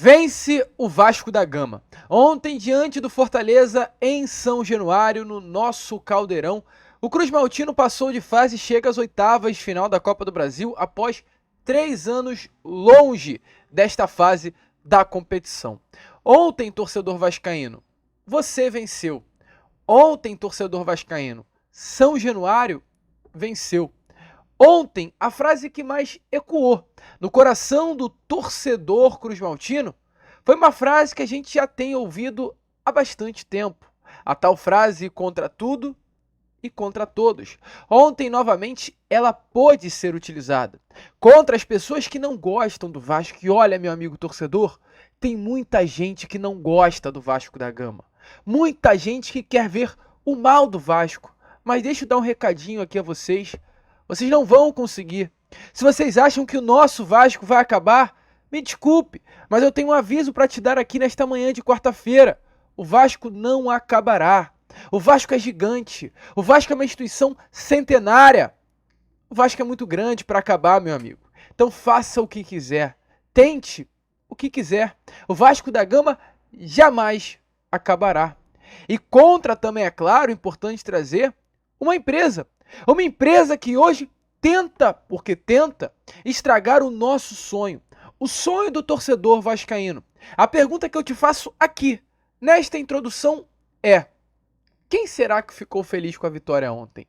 Vence o Vasco da Gama. Ontem, diante do Fortaleza, em São Januário, no nosso Caldeirão, o Cruz Maltino passou de fase e chega às oitavas de final da Copa do Brasil após 3 anos longe desta fase da competição. Ontem, torcedor vascaíno, você venceu. Ontem, torcedor vascaíno, São Januário venceu. Ontem, a frase que mais ecoou no coração do torcedor cruzmaltino foi uma frase que a gente já tem ouvido há bastante tempo. A tal frase contra tudo e contra todos. Ontem, novamente, ela pôde ser utilizada contra as pessoas que não gostam do Vasco. E olha, meu amigo torcedor, tem muita gente que não gosta do Vasco da Gama. Muita gente que quer ver o mal do Vasco. Mas deixa eu dar um recadinho aqui a vocês. Vocês não vão conseguir. Se vocês acham que o nosso Vasco vai acabar, me desculpe, mas eu tenho um aviso para te dar aqui nesta manhã de quarta-feira. O Vasco não acabará. O Vasco é gigante. O Vasco é uma instituição centenária. O Vasco é muito grande para acabar, meu amigo. Então faça o que quiser. Tente o que quiser. O Vasco da Gama jamais acabará. E contra também, é claro, importante trazer uma empresa. Uma empresa que hoje tenta, porque tenta, estragar o nosso sonho. O sonho do torcedor vascaíno. A pergunta que eu te faço aqui, nesta introdução, é: quem será que ficou feliz com a vitória ontem?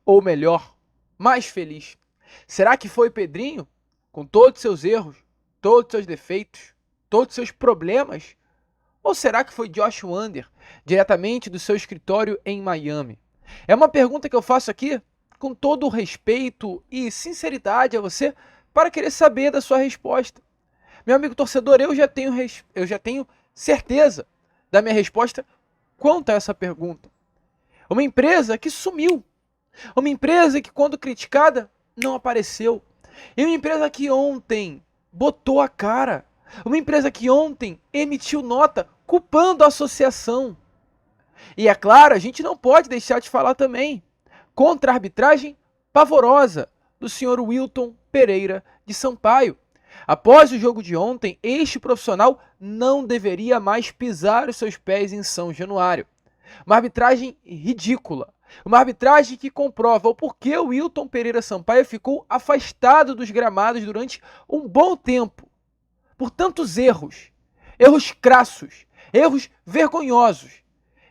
Ou melhor, mais feliz? Será que foi Pedrinho, com todos os seus erros, todos os seus defeitos, todos os seus problemas? Ou será que foi Josh Wander, diretamente do seu escritório em Miami? É uma pergunta que eu faço aqui com todo o respeito e sinceridade a você para querer saber da sua resposta. Meu amigo torcedor, eu já tenho certeza da minha resposta quanto a essa pergunta. Uma empresa que sumiu. Uma empresa que, quando criticada, não apareceu. E uma empresa que ontem botou a cara. Uma empresa que ontem emitiu nota culpando a associação. E é claro, a gente não pode deixar de falar também contra a arbitragem pavorosa do senhor Wilton Pereira de Sampaio. Após o jogo de ontem, este profissional não deveria mais pisar os seus pés em São Januário. Uma arbitragem ridícula. Uma arbitragem que comprova o porquê o Wilton Pereira Sampaio ficou afastado dos gramados durante um bom tempo. Por tantos erros. Erros crassos. Erros vergonhosos.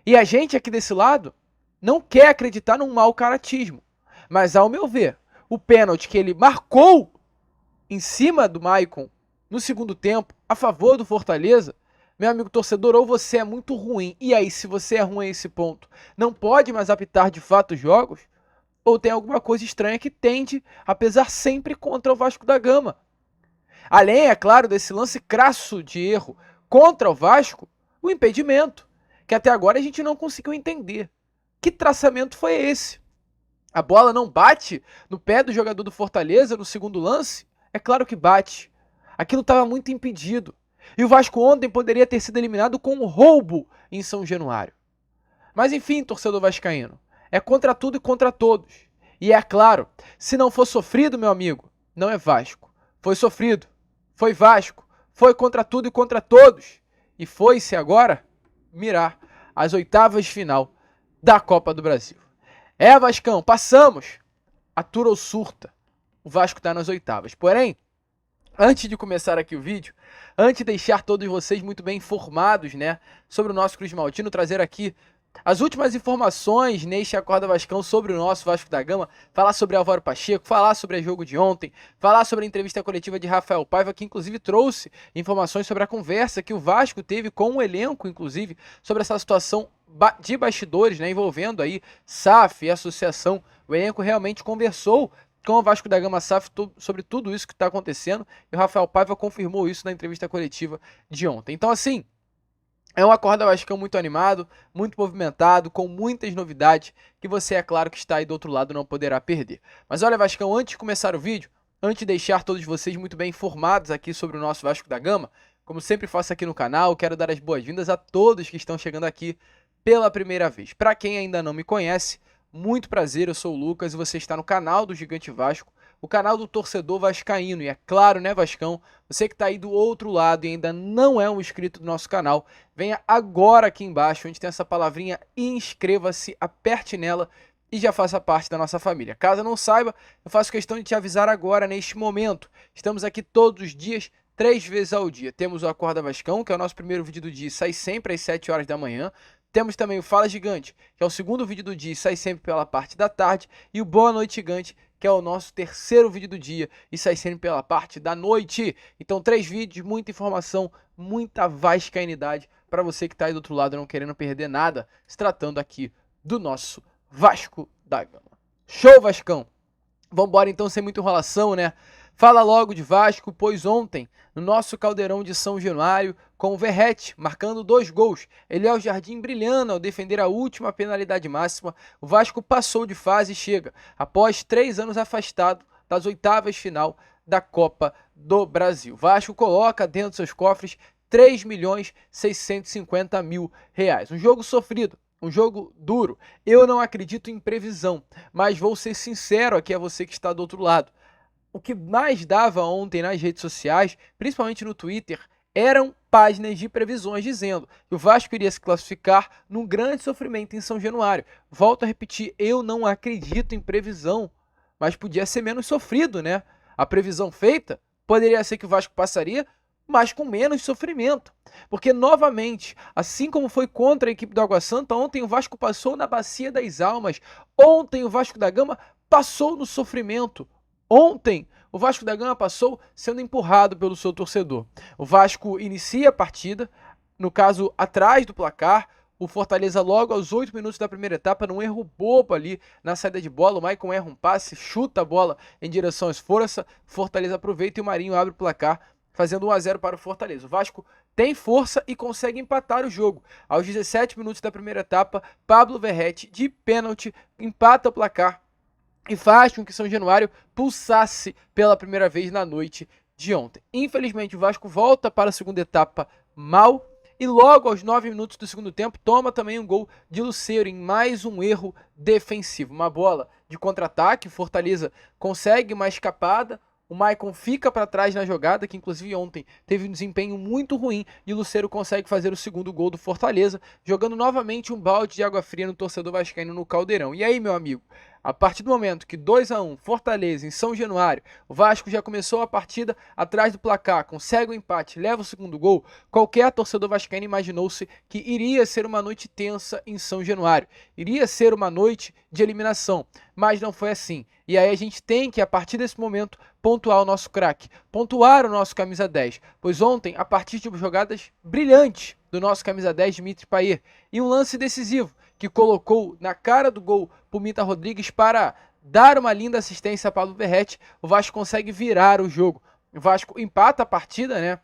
E a gente aqui desse lado não quer acreditar num mau caratismo. Mas, ao meu ver, o pênalti que ele marcou em cima do Maicon no segundo tempo, a favor do Fortaleza, meu amigo torcedor, ou você é muito ruim, e aí, se você é ruim a esse ponto, não pode mais apitar de fato os jogos, ou tem alguma coisa estranha que tende a pesar sempre contra o Vasco da Gama. Além, é claro, desse lance crasso de erro contra o Vasco, o impedimento, que até agora a gente não conseguiu entender. Que traçamento foi esse? A bola não bate no pé do jogador do Fortaleza no segundo lance? É claro que bate. Aquilo estava muito impedido. E o Vasco ontem poderia ter sido eliminado com um roubo em São Januário. Mas enfim, torcedor vascaíno, é contra tudo e contra todos. E é claro, se não for sofrido, meu amigo, não é Vasco. Foi sofrido, foi Vasco, foi contra tudo e contra todos. E foi-se agora mirar as oitavas de final da Copa do Brasil. É, Vascão, passamos. Atura ou surta. O Vasco está nas oitavas. Porém, antes de começar aqui o vídeo, antes de deixar todos vocês muito bem informados, né, sobre o nosso Cruz Maltino, trazer aqui as últimas informações neste Acorda Vascão sobre o nosso Vasco da Gama, falar sobre Álvaro Pacheco, falar sobre o jogo de ontem, falar sobre a entrevista coletiva de Rafael Paiva, que inclusive trouxe informações sobre a conversa que o Vasco teve com o elenco, inclusive, sobre essa situação de bastidores, né, envolvendo aí SAF e associação. O elenco realmente conversou com o Vasco da Gama SAF sobre tudo isso que está acontecendo, e o Rafael Paiva confirmou isso na entrevista coletiva de ontem. Então, assim, é um Acorda Vascão muito animado, muito movimentado, com muitas novidades, que você, é claro, que está aí do outro lado, não poderá perder. Mas olha, Vascão, antes de começar o vídeo, antes de deixar todos vocês muito bem informados aqui sobre o nosso Vasco da Gama, como sempre faço aqui no canal, quero dar as boas-vindas a todos que estão chegando aqui pela primeira vez. Para quem ainda não me conhece, muito prazer, eu sou o Lucas e você está no canal do Gigante Vasco, o canal do torcedor vascaíno. E é claro, né, Vascão, você que está aí do outro lado e ainda não é um inscrito do nosso canal, venha agora aqui embaixo, onde tem essa palavrinha inscreva-se, aperte nela e já faça parte da nossa família. Caso não saiba, eu faço questão de te avisar agora, neste momento. Estamos aqui todos os dias, 3 vezes ao dia. Temos o Acorda Vascão, que é o nosso primeiro vídeo do dia, sai sempre às 7 horas da manhã. Temos também o Fala Gigante, que é o segundo vídeo do dia e sai sempre pela parte da tarde. E o Boa Noite Gigante, que é o nosso terceiro vídeo do dia e sai sempre pela parte da noite. Então 3 vídeos, muita informação, muita vascainidade para você que está aí do outro lado não querendo perder nada, se tratando aqui do nosso Vasco da Gama. Show, Vascão! Vambora então, sem muita enrolação, né? Fala logo de Vasco, pois ontem, no nosso caldeirão de São Januário, com o Verratti marcando 2 gols, Eliel Jardim brilhando ao defender a última penalidade máxima, o Vasco passou de fase e chega, após 3 anos afastado das oitavas final da Copa do Brasil. O Vasco coloca dentro de seus cofres 3.650.000 reais. Um jogo sofrido, um jogo duro. Eu não acredito em previsão, mas vou ser sincero aqui a você que está do outro lado. O que mais dava ontem nas redes sociais, principalmente no Twitter, eram páginas de previsões dizendo que o Vasco iria se classificar num grande sofrimento em São Januário. Volto a repetir, eu não acredito em previsão, mas podia ser menos sofrido, né? A previsão feita poderia ser que o Vasco passaria, mas com menos sofrimento. Porque, novamente, assim como foi contra a equipe do Água Santa, ontem o Vasco passou na Bacia das Almas. Ontem o Vasco da Gama passou no sofrimento. Ontem, o Vasco da Gama passou sendo empurrado pelo seu torcedor. O Vasco inicia a partida, no caso, atrás do placar. O Fortaleza logo aos 8 minutos da primeira etapa, num erro bobo ali na saída de bola. O Maicon erra um passe, chuta a bola em direção às forças. Fortaleza aproveita e o Marinho abre o placar, fazendo 1-0 para o Fortaleza. O Vasco tem força e consegue empatar o jogo. Aos 17 minutos da primeira etapa, Pablo Verratti, de pênalti, empata o placar e faz com que São Januário pulsasse pela primeira vez na noite de ontem. Infelizmente, o Vasco volta para a segunda etapa mal e logo aos 9 minutos do segundo tempo toma também um gol de Lucero em mais um erro defensivo. Uma bola de contra-ataque, Fortaleza consegue uma escapada, o Maicon fica para trás na jogada, que inclusive ontem teve um desempenho muito ruim, e o Lucero consegue fazer o segundo gol do Fortaleza, jogando novamente um balde de água fria no torcedor vascaíno no Caldeirão. E aí, meu amigo, a partir do momento que 2-1 Fortaleza em São Januário, o Vasco já começou a partida atrás do placar, consegue o empate, leva o segundo gol, qualquer torcedor vascaíno imaginou-se que iria ser uma noite tensa em São Januário, iria ser uma noite de eliminação, mas não foi assim. E aí a gente tem que, a partir desse momento, pontuar o nosso craque, pontuar o nosso camisa 10, pois ontem, a partir de jogadas brilhantes do nosso camisa 10, Dimitri Payet, e um lance decisivo, que colocou na cara do gol Pumita Rodrigues para dar uma linda assistência a Pablo Verratti, o Vasco consegue virar o jogo. O Vasco empata a partida, né?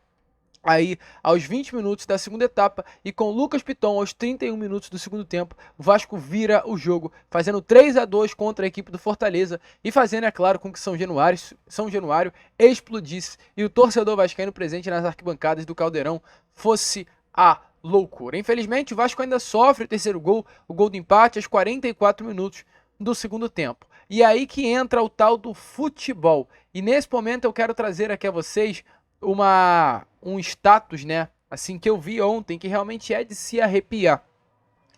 Aí, aos 20 minutos da segunda etapa, e com Lucas Piton aos 31 minutos do segundo tempo, o Vasco vira o jogo, fazendo 3-2 contra a equipe do Fortaleza e fazendo, é claro, com que São Januário explodisse e o torcedor vascaíno presente nas arquibancadas do Caldeirão fosse a loucura. Infelizmente, o Vasco ainda sofre o terceiro gol, o gol do empate, aos 44 minutos do segundo tempo. E aí que entra o tal do futebol. E nesse momento eu quero trazer aqui a vocês um status, né, assim, que eu vi ontem, que realmente é de se arrepiar.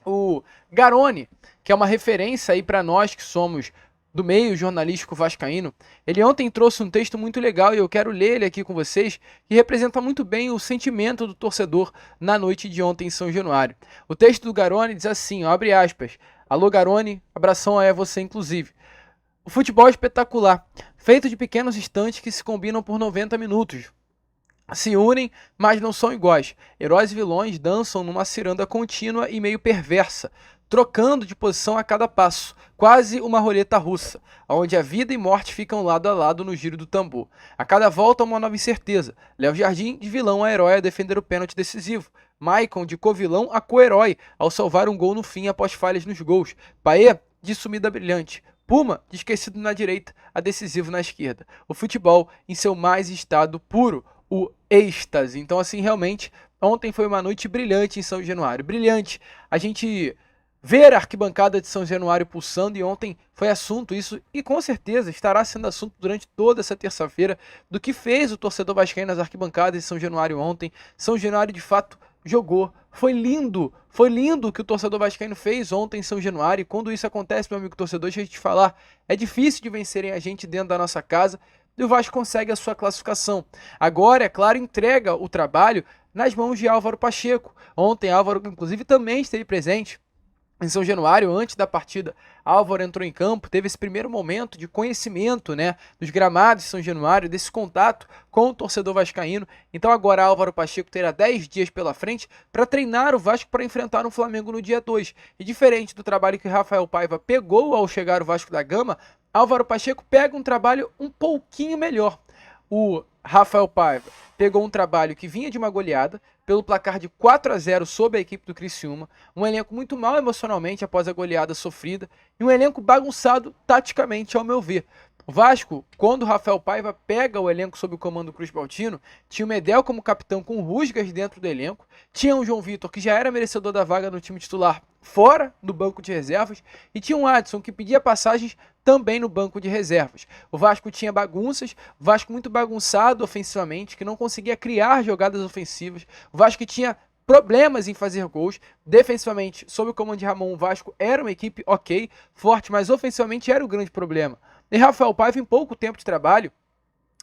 O Garone, que é uma referência aí para nós que somos do meio jornalístico vascaíno, ele ontem trouxe um texto muito legal e eu quero ler ele aqui com vocês, que representa muito bem o sentimento do torcedor na noite de ontem em São Januário. O texto do Garone diz assim, ó, abre aspas, alô Garone, abração a você inclusive. O futebol é espetacular, feito de pequenos instantes que se combinam por 90 minutos. Se unem, mas não são iguais. Heróis e vilões dançam numa ciranda contínua e meio perversa, trocando de posição a cada passo, quase uma roleta russa, onde a vida e morte ficam lado a lado no giro do tambor. A cada volta uma nova incerteza. Léo Jardim, de vilão a herói, a defender o pênalti decisivo. Maicon, de covilão a co-herói, ao salvar um gol no fim após falhas nos gols. Payet, de sumida brilhante. Puma, de esquecido na direita, a decisivo na esquerda. O futebol em seu mais estado puro, o êxtase. Então, assim, realmente, ontem foi uma noite brilhante em São Januário. Brilhante. A gente ver a arquibancada de São Januário pulsando, e ontem foi assunto isso, e com certeza estará sendo assunto durante toda essa terça-feira, do que fez o torcedor vascaíno nas arquibancadas de São Januário ontem. São Januário de fato jogou, foi lindo o que o torcedor vascaíno fez ontem em São Januário, e quando isso acontece, meu amigo torcedor, deixa eu te falar, é difícil de vencerem a gente dentro da nossa casa, e o Vasco consegue a sua classificação. Agora, é claro, entrega o trabalho nas mãos de Álvaro Pacheco. Ontem, Álvaro, inclusive, também esteve presente em São Januário. Antes da partida, Álvaro entrou em campo, teve esse primeiro momento de conhecimento, né, dos gramados de São Januário, desse contato com o torcedor vascaíno. Então agora Álvaro Pacheco terá 10 dias pela frente para treinar o Vasco para enfrentar o Flamengo no dia 2. E diferente do trabalho que Rafael Paiva pegou ao chegar o Vasco da Gama, Álvaro Pacheco pega um trabalho um pouquinho melhor. O Rafael Paiva pegou um trabalho que vinha de uma goleada pelo placar de 4-0 sobre a equipe do Criciúma, um elenco muito mal emocionalmente após a goleada sofrida e um elenco bagunçado taticamente, ao meu ver. O Vasco, quando o Rafael Paiva pega o elenco sob o comando do Cruz Maltino, tinha o Medel como capitão com rusgas dentro do elenco, tinha o João Vitor, que já era merecedor da vaga no time titular, fora do banco de reservas, e tinha o Adson, que pedia passagens também no banco de reservas. O Vasco tinha bagunças, o Vasco muito bagunçado ofensivamente, que não conseguia criar jogadas ofensivas, o Vasco tinha problemas em fazer gols. Defensivamente, sob o comando de Ramon, o Vasco era uma equipe ok, forte, mas ofensivamente era o grande problema. E Rafael Paiva, em pouco tempo de trabalho,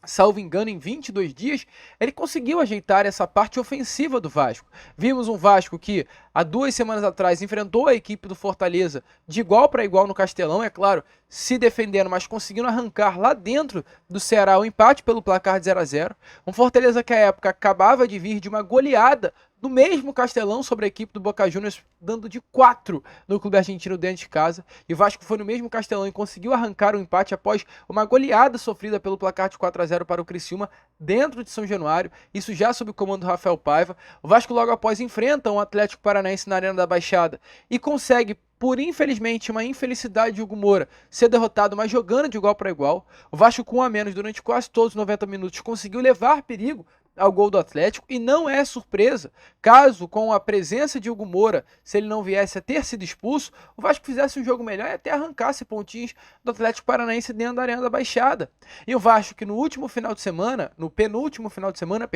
salvo engano, em 22 dias, ele conseguiu ajeitar essa parte ofensiva do Vasco. Vimos um Vasco que, há 2 semanas atrás, enfrentou a equipe do Fortaleza de igual para igual no Castelão, é claro, se defendendo, mas conseguindo arrancar lá dentro do Ceará o empate pelo placar de 0-0. Um Fortaleza que, à época, acabava de vir de uma goleada no mesmo Castelão sobre a equipe do Boca Juniors, dando de 4 no clube argentino dentro de casa. E o Vasco foi no mesmo Castelão e conseguiu arrancar o empate após uma goleada sofrida pelo placar de 4-0 para o Criciúma dentro de São Januário. Isso já sob o comando do Rafael Paiva. O Vasco logo após enfrenta um Atlético Paranaense na Arena da Baixada e consegue, por infelizmente uma infelicidade de Hugo Moura, ser derrotado, mas jogando de igual para igual. O Vasco com 1 a menos durante quase todos os 90 minutos conseguiu levar perigo ao gol do Atlético, e não é surpresa caso, com a presença de Hugo Moura, se ele não viesse a ter sido expulso, o Vasco fizesse um jogo melhor e até arrancasse pontinhos do Atlético Paranaense dentro da Arena da Baixada. E o Vasco, que no penúltimo final de semana,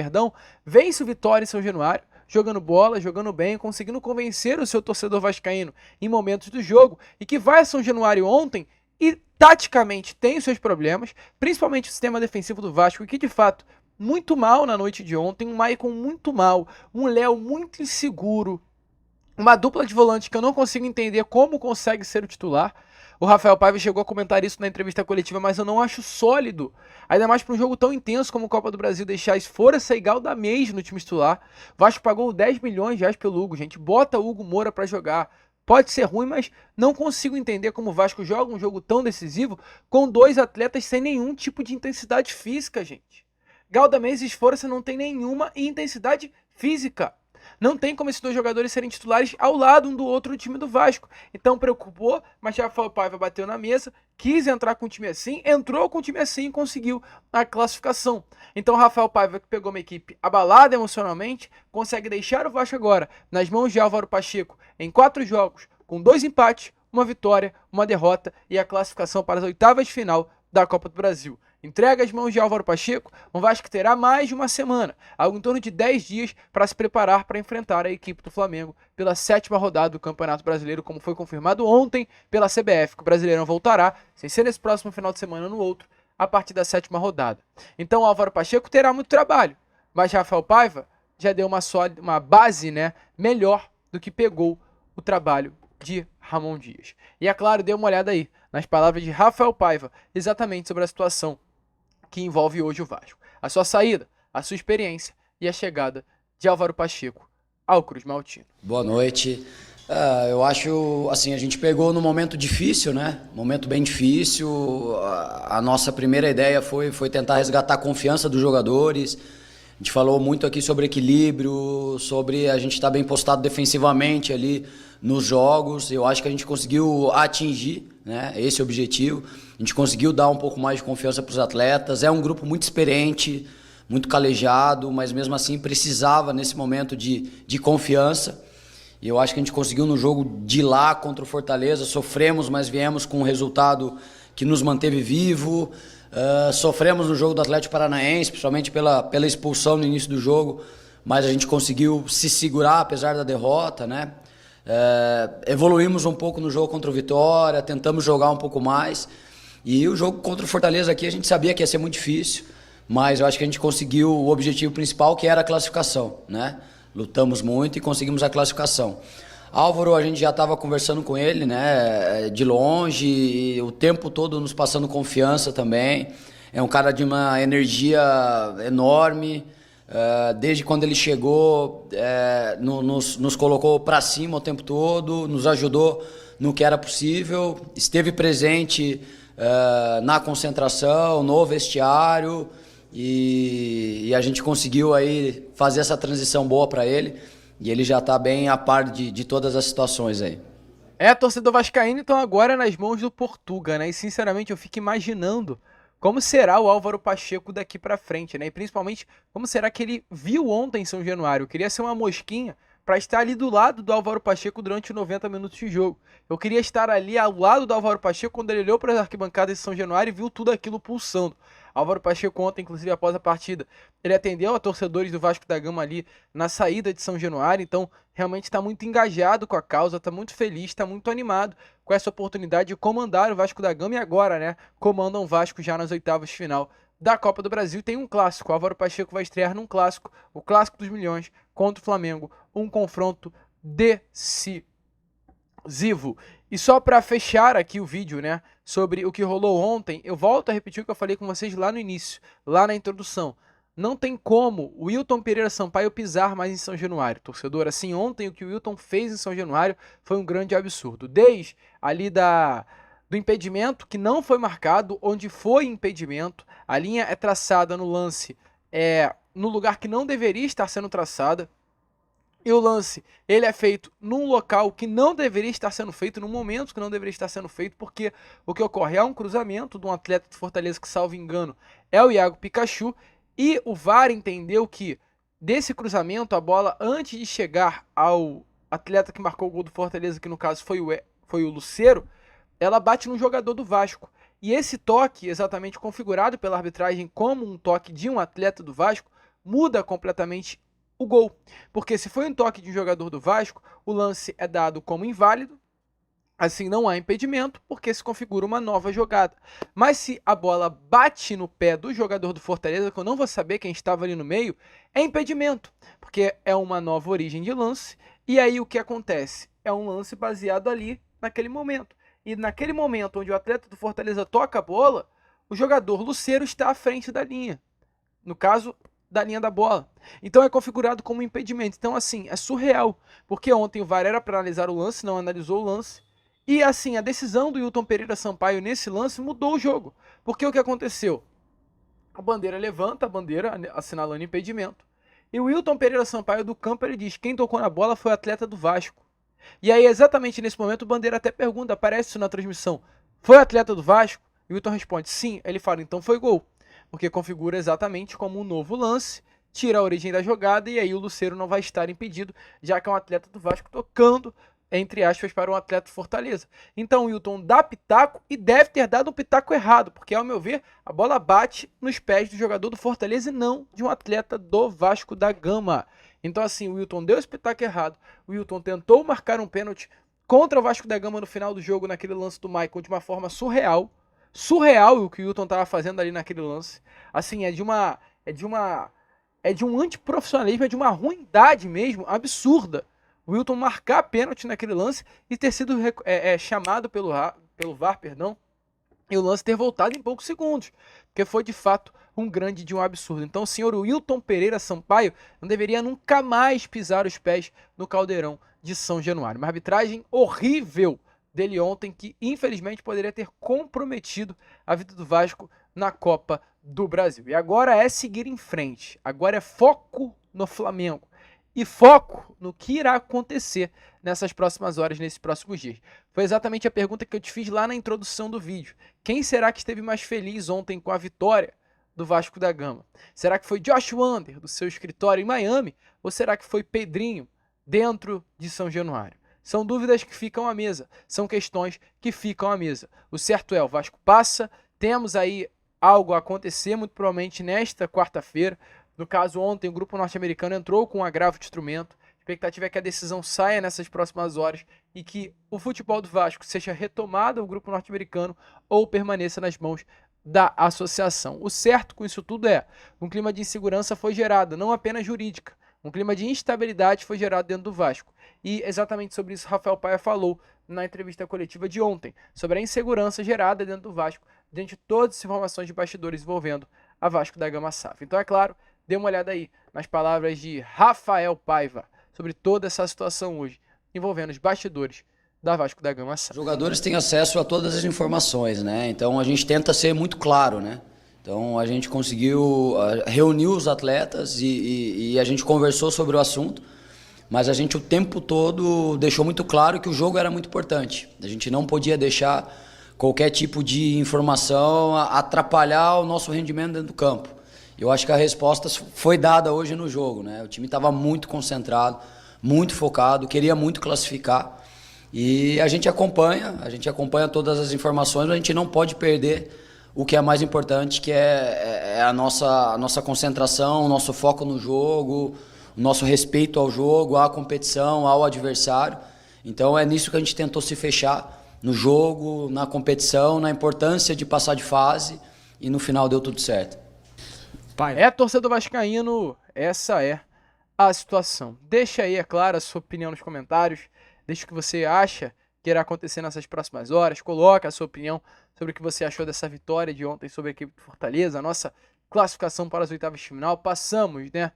vence o Vitória em São Januário, jogando bola, jogando bem, conseguindo convencer o seu torcedor vascaíno em momentos do jogo, e que vai a São Januário ontem e taticamente tem os seus problemas, principalmente o sistema defensivo do Vasco, que de fato muito mal na noite de ontem, um Maicon muito mal, um Léo muito inseguro, uma dupla de volante que eu não consigo entender como consegue ser o titular. O Rafael Paiva chegou a comentar isso na entrevista coletiva, mas eu não acho sólido, ainda mais para um jogo tão intenso como o Copa do Brasil, deixar Esforça e Galdamés no time titular. O Vasco pagou 10 milhões de reais pelo Hugo, gente, bota o Hugo Moura para jogar. Pode ser ruim, mas não consigo entender como o Vasco joga um jogo tão decisivo com 2 atletas sem nenhum tipo de intensidade física, gente. Galdamés e Esforça não tem nenhuma intensidade física. Não tem como esses 2 jogadores serem titulares ao lado um do outro no time do Vasco. Então preocupou, mas Rafael Paiva bateu na mesa, quis entrar com o time assim, entrou com o time assim e conseguiu a classificação. Então Rafael Paiva, que pegou uma equipe abalada emocionalmente, consegue deixar o Vasco agora nas mãos de Álvaro Pacheco em 4 jogos, com 2 empates, 1 vitória, 1 derrota e a classificação para as oitavas de final da Copa do Brasil. Entrega as mãos de Álvaro Pacheco, o Vasco terá mais de uma semana, algo em torno de 10 dias, para se preparar para enfrentar a equipe do Flamengo pela 7ª rodada do Campeonato Brasileiro, como foi confirmado ontem pela CBF, que o Brasileirão voltará, sem ser nesse próximo final de semana ou no outro, a partir da 7ª rodada. Então Álvaro Pacheco terá muito trabalho, mas Rafael Paiva já deu uma base, né, melhor do que pegou o trabalho de Ramon Dias. E é claro, dê uma olhada aí nas palavras de Rafael Paiva, exatamente sobre a situação que envolve hoje o Vasco. A sua saída, a sua experiência e a chegada de Álvaro Pacheco ao Cruz Maltino. Boa noite. Eu acho, assim, a gente pegou num momento difícil, né? Momento bem difícil. A nossa primeira ideia foi tentar resgatar a confiança dos jogadores. A gente falou muito aqui sobre equilíbrio, sobre a gente estar bem postado defensivamente ali nos jogos. Eu acho que a gente conseguiu atingir, né, esse objetivo. A gente conseguiu dar um pouco mais de confiança para os atletas. É um grupo muito experiente, muito calejado, mas mesmo assim precisava nesse momento de confiança. E eu acho que a gente conseguiu no jogo de lá contra o Fortaleza, sofremos, mas viemos com um resultado que nos manteve vivo. Sofremos no jogo do Atlético Paranaense, principalmente pela expulsão no início do jogo, mas a gente conseguiu se segurar apesar da derrota, né? Evoluímos um pouco no jogo contra o Vitória, tentamos jogar um pouco mais. E o jogo contra o Fortaleza aqui a gente sabia que ia ser muito difícil, mas eu acho que a gente conseguiu o objetivo principal, que era a classificação, né? Lutamos muito e conseguimos a classificação. Álvaro, a gente já estava conversando com ele, né, de longe, o tempo todo nos passando confiança também. É um cara de uma energia enorme. Desde quando ele chegou, nos colocou para cima o tempo todo, nos ajudou no que era possível, esteve presente na concentração, no vestiário, e a gente conseguiu aí fazer essa transição boa para ele. E ele já tá bem a par de todas as situações aí. Torcedor vascaíno, então agora é nas mãos do Portuga, né? E sinceramente eu fico imaginando como será o Álvaro Pacheco daqui pra frente, né? E principalmente como será que ele viu ontem em São Januário. Eu queria ser uma mosquinha para estar ali do lado do Álvaro Pacheco durante 90 minutos de jogo. Eu queria estar ali ao lado do Álvaro Pacheco quando ele olhou para as arquibancadas de São Januário e viu tudo aquilo pulsando. Álvaro Pacheco ontem, inclusive após a partida, ele atendeu a torcedores do Vasco da Gama ali na saída de São Januário, então realmente está muito engajado com a causa, está muito feliz, está muito animado com essa oportunidade de comandar o Vasco da Gama e agora, né, comandam o Vasco já nas oitavas de final da Copa do Brasil. Tem um clássico, o Álvaro Pacheco vai estrear num clássico, o Clássico dos Milhões contra o Flamengo, um confronto decisivo. E só para fechar aqui o vídeo, né, sobre o que rolou ontem, eu volto a repetir o que eu falei com vocês lá no início, lá na introdução. Não tem como o Wilton Pereira Sampaio pisar mais em São Januário, torcedor. Assim, ontem o que o Wilton fez em São Januário foi um grande absurdo. Desde ali do impedimento, que não foi marcado, onde foi impedimento, a linha é traçada no lance, no lugar que não deveria estar sendo traçada. E o lance, ele é feito num local que não deveria estar sendo feito, num momento que não deveria estar sendo feito, porque o que ocorre é um cruzamento de um atleta de Fortaleza que, salvo engano, é o Iago Pikachu, e o VAR entendeu que desse cruzamento, a bola, antes de chegar ao atleta que marcou o gol do Fortaleza, que no caso foi o Lucero, ela bate no jogador do Vasco. E esse toque, exatamente configurado pela arbitragem como um toque de um atleta do Vasco, muda completamente o gol, porque se foi um toque de um jogador do Vasco, o lance é dado como inválido, assim não há impedimento, porque se configura uma nova jogada. Mas se a bola bate no pé do jogador do Fortaleza, que eu não vou saber quem estava ali no meio, é impedimento, porque é uma nova origem de lance, e aí o que acontece? É um lance baseado ali naquele momento. E naquele momento onde o atleta do Fortaleza toca a bola, o jogador Lucero está à frente da linha. No caso, da linha da bola. Então é configurado como impedimento. Então, assim, é surreal. Porque ontem o VAR era para analisar o lance, não analisou o lance. E, assim, a decisão do Wilton Pereira Sampaio nesse lance mudou o jogo. Porque o que aconteceu? A bandeira levanta, a bandeira assinalando impedimento. E o Wilton Pereira Sampaio do campo, ele diz, quem tocou na bola foi o atleta do Vasco. E aí, exatamente nesse momento, o Bandeira até pergunta, aparece isso na transmissão, foi o atleta do Vasco? E o Wilton responde, sim. Ele fala, então foi gol. Porque configura exatamente como um novo lance, tira a origem da jogada e aí o Lucero não vai estar impedido, já que é um atleta do Vasco tocando, entre aspas, para um atleta do Fortaleza. Então o Wilton dá pitaco e deve ter dado um pitaco errado, porque ao meu ver, a bola bate nos pés do jogador do Fortaleza e não de um atleta do Vasco da Gama. Então assim, o Wilton deu esse pitaco errado, o Wilton tentou marcar um pênalti contra o Vasco da Gama no final do jogo, naquele lance do Maicon, de uma forma surreal o que o Wilton estava fazendo ali naquele lance. Assim, é de um antiprofissionalismo, é de uma ruindade mesmo, absurda. O Wilton marcar pênalti naquele lance e ter sido chamado pelo VAR, perdão, e o lance ter voltado em poucos segundos, porque foi de fato um grande de um absurdo. Então o senhor Wilton Pereira Sampaio não deveria nunca mais pisar os pés no Caldeirão de São Januário. Uma arbitragem horrível dele ontem, que infelizmente poderia ter comprometido a vida do Vasco na Copa do Brasil. E agora é seguir em frente, agora é foco no Flamengo e foco no que irá acontecer nessas próximas horas, nesses próximos dias. Foi exatamente a pergunta que eu te fiz lá na introdução do vídeo. Quem será que esteve mais feliz ontem com a vitória do Vasco da Gama? Será que foi Josh Wander, do seu escritório em Miami, ou será que foi Pedrinho, dentro de São Januário. São dúvidas que ficam à mesa, são questões que ficam à mesa. O certo é, o Vasco passa, temos aí algo a acontecer, muito provavelmente nesta quarta-feira. No caso, ontem o grupo norte-americano entrou com um agravo de instrumento. A expectativa é que a decisão saia nessas próximas horas e que o futebol do Vasco seja retomado ao grupo norte-americano ou permaneça nas mãos da associação. O certo com isso tudo é, um clima de insegurança foi gerado, não apenas jurídica, um clima de instabilidade foi gerado dentro do Vasco. E exatamente sobre isso Rafael Paiva falou na entrevista coletiva de ontem, sobre a insegurança gerada dentro do Vasco, diante de todas as informações de bastidores envolvendo a Vasco da Gama SAF. Então, é claro, dê uma olhada aí nas palavras de Rafael Paiva sobre toda essa situação hoje, envolvendo os bastidores da Vasco da Gama SAF. Os jogadores têm acesso a todas as informações, né? Então a gente tenta ser muito claro, né? Então a gente conseguiu reunir os atletas e a gente conversou sobre o assunto, mas a gente o tempo todo deixou muito claro que o jogo era muito importante. A gente não podia deixar qualquer tipo de informação atrapalhar o nosso rendimento dentro do campo. Eu acho que a resposta foi dada hoje no jogo, né? O time estava muito concentrado, muito focado, queria muito classificar. E a gente acompanha todas as informações, mas a gente não pode perder o que é mais importante, que é a nossa concentração, o nosso foco no jogo, o nosso respeito ao jogo, à competição, ao adversário. Então é nisso que a gente tentou se fechar, no jogo, na competição, na importância de passar de fase, e no final deu tudo certo. Torcedor vascaíno, essa é a situação. Deixa aí, é claro, a sua opinião nos comentários. Deixa o que você acha que irá acontecer nessas próximas horas. Coloca a sua opinião sobre o que você achou dessa vitória de ontem sobre a equipe do Fortaleza. A nossa classificação para as oitavas de final. Passamos, né?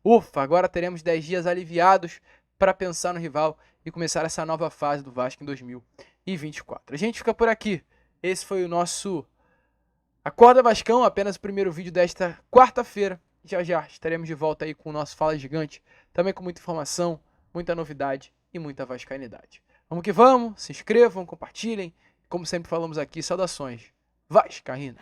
Ufa, agora teremos 10 dias aliviados para pensar no rival e começar essa nova fase do Vasco em 2024. A gente fica por aqui. Esse foi o nosso Acorda Vascão, apenas o primeiro vídeo desta quarta-feira. Já estaremos de volta aí com o nosso Fala Gigante, também com muita informação, muita novidade e muita vascainidade. Vamos que vamos, se inscrevam, compartilhem. Como sempre falamos aqui, saudações vascaínas.